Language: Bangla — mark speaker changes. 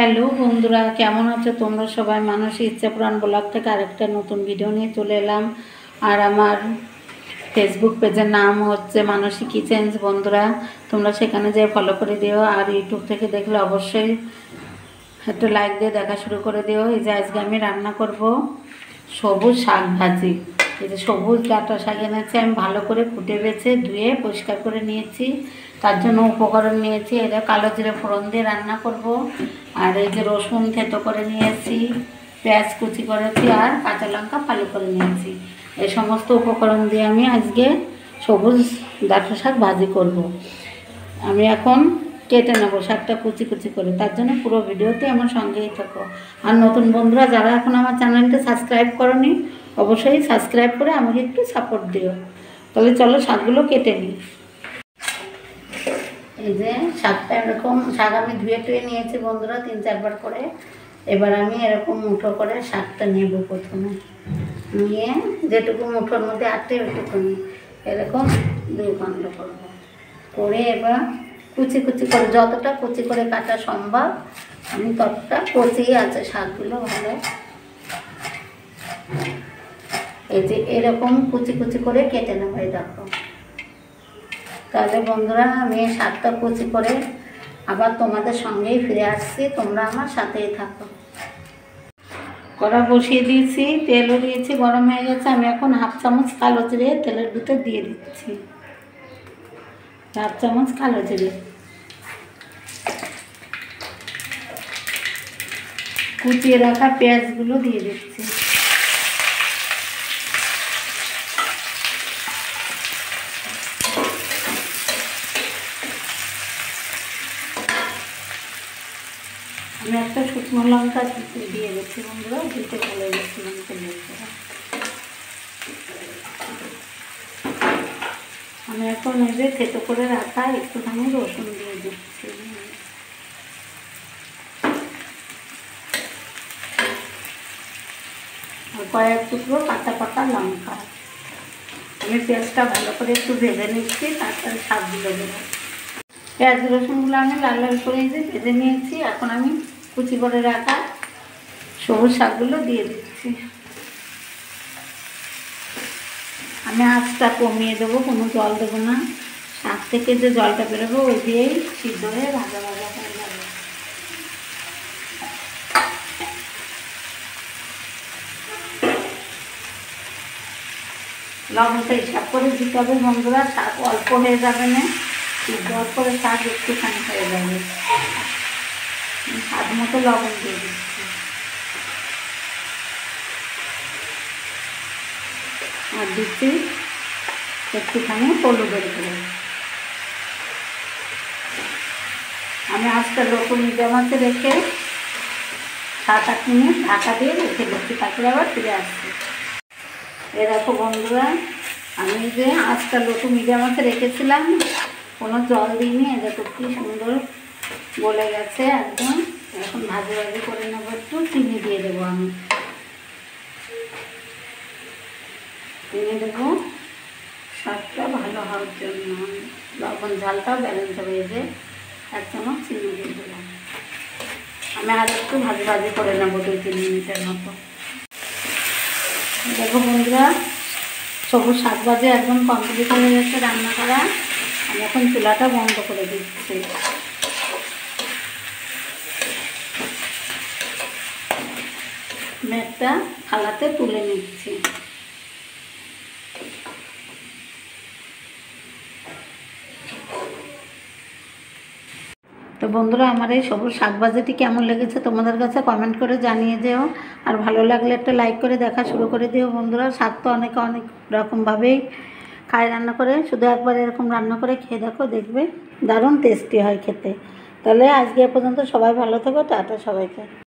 Speaker 1: হ্যালো বন্ধুরা, কেমন আছো তোমরা সবাই? মানসী ইচ্ছা পুরাণ ব্লগ থেকে আরেকটা নতুন ভিডিও নিয়ে চলে এলাম। আর আমার ফেসবুক পেজের নাম হচ্ছে মানসী কিচেন্স। বন্ধুরা তোমরা সেখানে যেয়ে ফলো করে দিও। আর ইউটিউব থেকে দেখলে অবশ্যই একটু লাইক দিয়ে দেখা শুরু করে দিও। এই যে আজকে আমি রান্না করব সবুজ শাক ভাজি। এই যে সবুজ ডাঁটা শাক এনেছি, আমি ভালো করে কুটে বেছে ধুয়ে পরিষ্কার করে নিয়েছি। তার জন্য উপকরণ নিয়েছি, এটা কালো জিরে ফোড়ন দিয়ে রান্না করব। আর এই যে রসুন থেতো করে নিয়েছি, পেঁয়াজ কুচি করেছি, আর কাঁচা লঙ্কা ফালি করে নিয়েছি। এই সমস্ত উপকরণ দিয়ে আমি আজকে সবুজ ডাঁটা শাক ভাজি করব। আমি এখন কেটে নেবো শাকটা কুচি কুচি করে, তার জন্য পুরো ভিডিওতে আমার সঙ্গেই থাকো। আর নতুন বন্ধুরা যারা এখন আমার চ্যানেলটা সাবস্ক্রাইব করনি, অবশ্যই সাবস্ক্রাইব করে আমাকে একটু সাপোর্ট দিও। তাহলে চলো শাকগুলো কেটে নিই। এই যে শাকটা এরকম শাক আমি ধুয়ে টুয়ে নিয়েছি বন্ধুরা 3-4 বার করে। এবার আমি এরকম মুঠো করে শাকটা নেব। প্রথমে নিয়ে যেটুকু মুঠোর মধ্যে আটে ওইটুকু এরকম 2 খণ্ড করবো করে এবার কুচি কুচি করে, যতটা কুচি করে কাটা সম্ভব আমি ততটা কচিই আছে শাকগুলো ভালো। এই যে এরকম কুচি কুচি করে কেটে নেবো। এই দেখো, তাহলে বন্ধুরা আমি শাকটা কুচি করে আবার তোমাদের সঙ্গেই ফিরে আসছি, তোমরা আমার সাথেই থাকো। কড়া বসিয়ে দিয়েছি, তেলও দিয়েছি, গরম হয়ে গেছে। আমি এখন 1/2 চামচ কালো জিরে তেলের ভিতর দিয়ে দিচ্ছি। 1/2 চামচ কালো জিরে, কুচিয়ে রাখা পেঁয়াজগুলো দিয়ে দিচ্ছি। আমি একটা শুকনো লঙ্কা দিয়ে গেছি বন্ধুরা, দিতে ভালো গেছিলাম তেলের। আমি এখন এই যে থেতো করে রাখা একটুখানি রসুন দিয়ে দিচ্ছি, আর কয়েক টুকরো কাঁচা পাকা লঙ্কা। আমি পেঁয়াজটা ভালো করে একটু ভেজে নিচ্ছি, তারপরে শাকগুলো দেবো। পেঁয়াজ রসুনগুলো আমি লাল লাল করে ভেজে নিয়েছি। এখন আমি কুচি করে রাখা সবুজ শাকগুলো দিয়ে দিচ্ছি। আমি আঁচটা কমিয়ে দেবো, কোনো জল দেবো না। শাক থেকে যে জলটা বেরোবো ওই দিয়েই সিদ্ধ হয়ে ভাজা ভাজা হয়ে যাবে। লবণটা হিসাব করে দিতে হবে বন্ধুরা, শাক অল্প হয়ে যাবে না, সিদ্ধ করে শাক একটুখানি হয়ে যাবে। স্বাদ মতো লবণ দিয়ে দিচ্ছি, আর দিচ্ছি একটুখানি হলুদের গুঁড়ো। আমি আজকে রসুন জমাতে রেখে 7-8 মিনিট ঢাকা দিয়ে রেখে দিচ্ছি, তারপরে আবার ফিরে আসছি। এ দেখো বন্ধুরা, আমি যে আজটা লটু মিডিয়ামাতে রেখেছিলাম, কোনো জল দিইনি। এ দেখো কি সুন্দর গলে গেছে একদম। এখন ভাজি ভাজি করে নেবো, একটু চিনি দিয়ে দেবো। আমি চিনি দেবো স্বাদটা ভালো হওয়ার জন্য, লবণ ঝালটাও ব্যালেন্স হবে। এই যে 1 চামচ চিনি দিয়ে দিলাম। আমি আর একটু ভাজি ভাজি করে নেবো 2-3 মিনিটের মতো। দেখো বন্ধুরা, সবুজ শাক ভাজি একদম কমপ্লিট হয়ে গেছে রান্না করা। আমি এখন চুলাটা বন্ধ করে দিচ্ছি। মেঘটা থালাতে তুলে নিচ্ছি। তো বন্ধুরা, আমার এই সবুজ শাক ভাজিটি কেমন লেগেছে তোমাদের কাছে কমেন্ট করে জানিয়ে যেও। আর ভালো লাগলে একটা লাইক করে দেখা শুরু করে দিও বন্ধুরা। শাক তো অনেকে অনেক রকমভাবেই খায় রান্না করে, শুধু একবার এরকম রান্না করে খেয়ে দেখো, দেখবে দারুণ টেস্টি হয় খেতে। তাহলে আজকে এ পর্যন্ত, সবাই ভালো থেকো, টাটা সবাইকে।